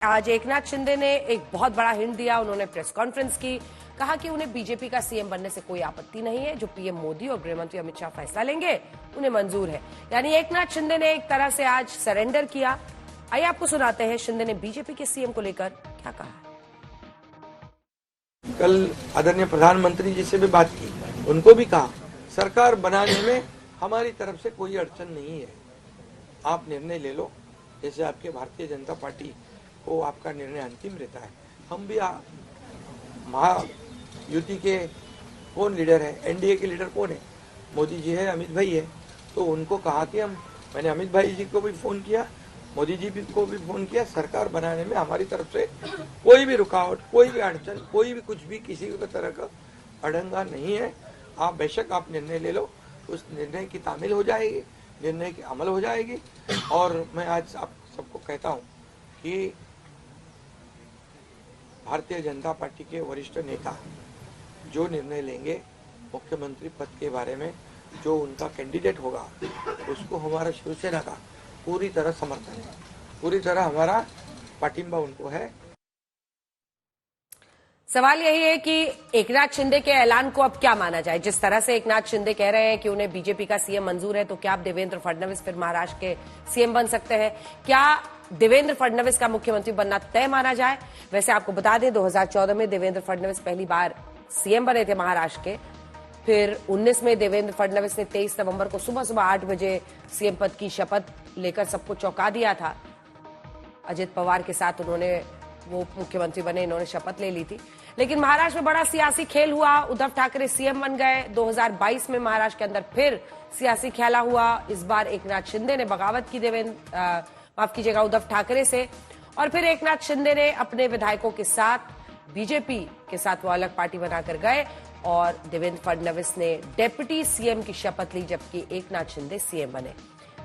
आज एकनाथ शिंदे ने एक बहुत बड़ा हिंट दिया। उन्होंने प्रेस कॉन्फ्रेंस की, कहा कि उन्हें बीजेपी का सीएम बनने से कोई आपत्ति नहीं है। जो पीएम मोदी और गृहमंत्री अमित शाह फैसला लेंगे उन्हें मंजूर है। यानी एकनाथ शिंदे ने एक तरह से आज सरेंडर किया। आइए आपको सुनाते हैं शिंदे ने बीजेपी के सीएम को लेकर क्या कहा। कल आदरणीय प्रधानमंत्री जी से भी बात की, उनको भी कहा सरकार बनाने में हमारी तरफ से कोई अड़चन नहीं है, आप निर्णय ले लो। जैसे आपके भारतीय जनता पार्टी को आपका निर्णय अंतिम रहता है। हम भी महायुति के कौन लीडर है, एनडीए के लीडर कौन है, मोदी जी है, अमित भाई है। तो उनको कहा कि मैंने अमित भाई जी को भी फोन किया, मोदी जी को भी फोन किया। सरकार बनाने में हमारी तरफ से कोई भी रुकावट, कोई भी अड़चन, कोई भी कुछ भी किसी भी तरह का अड़ंगा नहीं है। आप बेशक आप निर्णय ले लो, उस निर्णय की तामील हो जाएगी, निर्णय की अमल हो जाएगी। और मैं आज आप सबको कहता हूं कि भारतीय जनता पार्टी के वरिष्ठ नेता जो निर्णय लेंगे मुख्यमंत्री पद के बारे में, जो उनका कैंडिडेट होगा, उसको हमारा शिवसेना का पूरी तरह समर्थन है, पूरी तरह हमारा पाटिंबा उनको है। सवाल यही है कि एकनाथ शिंदे के ऐलान को अब क्या माना जाए। जिस तरह से एकनाथ शिंदे कह रहे हैं कि उन्हें बीजेपी का सीएम मंजूर है, तो क्या अब देवेंद्र फडणवीस फिर महाराष्ट्र के सीएम बन सकते हैं? क्या देवेंद्र फडणवीस का मुख्यमंत्री बनना तय माना जाए? वैसे आपको बता दें 2014 में देवेंद्र फडणवीस पहली बार सीएम बने थे महाराष्ट्र के। फिर 19 में देवेंद्र फडणवीस ने 23 नवंबर को सुबह सुबह 8 बजे सीएम पद की शपथ लेकर सबको चौंका दिया था। अजित पवार के साथ उन्होंने वो मुख्यमंत्री बने, इन्होंने शपथ ले ली थी। लेकिन महाराष्ट्र में बड़ा सियासी खेल हुआ। उद्धव ठाकरे सीएम बन गए। 2022 में महाराष्ट्र के अंदर फिर सियासी खेला हुआ। इस बार एकनाथ शिंदे ने बगावत की माफ कीजिएगा उद्धव ठाकरे से, और फिर एकनाथ शिंदे ने अपने विधायकों के साथ बीजेपी के साथ वो अलग पार्टी बनाकर गए और देवेंद्र फडणवीस ने डेप्यूटी सीएम की शपथ ली, जबकि एकनाथ शिंदे सीएम बने।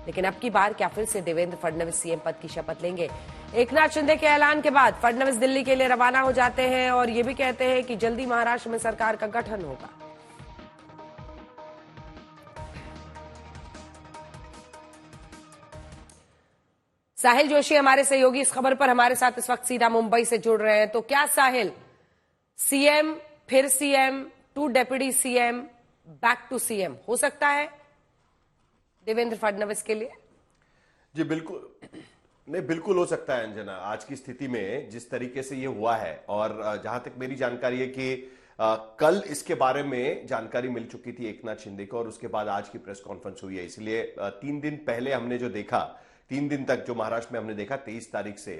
लेकिन अब की बार क्या फिर से देवेंद्र फडणवीस सीएम पद की शपथ लेंगे? एकनाथ शिंदे के ऐलान के बाद फडणवीस दिल्ली के लिए रवाना हो जाते हैं और ये भी कहते हैं कि जल्दी महाराष्ट्र में सरकार का गठन होगा। साहिल जोशी हमारे सहयोगी इस खबर पर हमारे साथ इस वक्त सीधा मुंबई से जुड़ रहे हैं। तो क्या साहिल, सीएम फिर CM to deputy CM back to CM हो सकता है देवेंद्र फडणवीस के लिए? जी बिल्कुल, नहीं बिल्कुल हो सकता है अंजना। आज की स्थिति में जिस तरीके से ये हुआ है, और जहां तक मेरी जानकारी है कि कल इसके बारे में जानकारी मिल चुकी थी एकनाथ शिंदे को, और उसके बाद आज की प्रेस कॉन्फ्रेंस हुई है। इसलिए 3 दिन पहले हमने जो देखा, 3 दिन तक जो महाराष्ट्र में हमने देखा 23 तारीख से,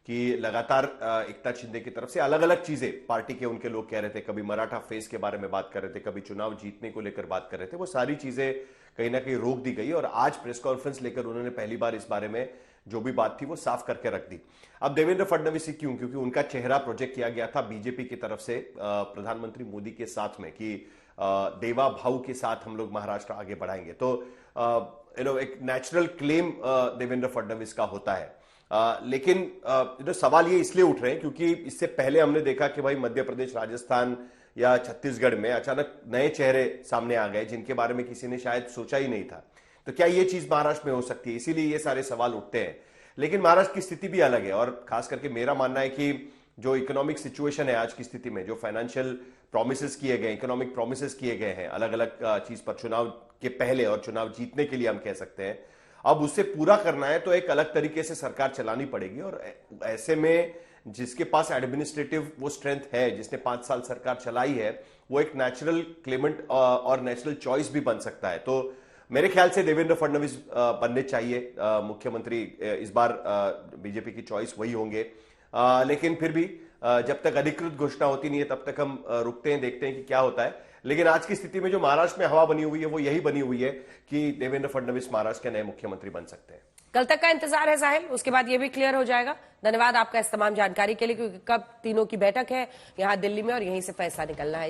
कि लगातार एकनाथ शिंदे की तरफ से अलग अलग चीजें पार्टी के उनके लोग कह रहे थे। कभी मराठा फेस के बारे में बात कर रहे थे, कभी चुनाव जीतने को लेकर बात कर रहे थे। वो सारी चीजें कहीं ना कहीं रोक दी गई और आज प्रेस कॉन्फ्रेंस लेकर उन्होंने पहली बार इस बारे में जो भी बात थी वो साफ करके रख दी। अब देवेंद्र फडणवीस ही क्यों? क्योंकि उनका चेहरा प्रोजेक्ट किया गया था बीजेपी की तरफ से प्रधानमंत्री मोदी के साथ में, कि देवा भाव के साथ हम लोग महाराष्ट्र आगे बढ़ाएंगे। तो एक नेचुरल क्लेम देवेंद्र फडणवीस का होता है। लेकिन सवाल ये इसलिए उठ रहे हैं क्योंकि इससे पहले हमने देखा कि भाई मध्य प्रदेश, राजस्थान या छत्तीसगढ़ में अचानक नए चेहरे सामने आ गए जिनके बारे में किसी ने शायद सोचा ही नहीं था। तो क्या ये चीज महाराष्ट्र में हो सकती है? इसीलिए ये सारे सवाल उठते हैं। लेकिन महाराष्ट्र की स्थिति भी अलग है, और खास करके मेरा मानना है कि जो इकोनॉमिक सिचुएशन है आज की स्थिति में, जो फाइनेंशियल प्रोमिसेस किए गए, इकोनॉमिक प्रोमिसेस किए गए हैं अलग अलग चीज पर चुनाव के पहले और चुनाव जीतने के लिए हम कह सकते हैं, अब उसे पूरा करना है तो एक अलग तरीके से सरकार चलानी पड़ेगी। और ऐसे में जिसके पास एडमिनिस्ट्रेटिव वो स्ट्रेंथ है, जिसने 5 साल सरकार चलाई है, वो एक नेचुरल क्लेमेंट और नेचुरल चॉइस भी बन सकता है। तो मेरे ख्याल से देवेंद्र फडणवीस बनने चाहिए मुख्यमंत्री। इस बार बीजेपी की चॉइस वही होंगे। लेकिन फिर भी जब तक अधिकृत घोषणा होती नहीं है तब तक हम रुकते हैं, देखते हैं कि क्या होता है। लेकिन आज की स्थिति में जो महाराष्ट्र में हवा बनी हुई है वो यही बनी हुई है कि देवेंद्र फडणवीस महाराष्ट्र के नए मुख्यमंत्री बन सकते हैं। कल तक का इंतजार है साहिल, उसके बाद ये भी क्लियर हो जाएगा। धन्यवाद आपका इस तमाम जानकारी के लिए, क्योंकि कब तीनों की बैठक है यहाँ दिल्ली में और यहीं से फैसला निकलना है।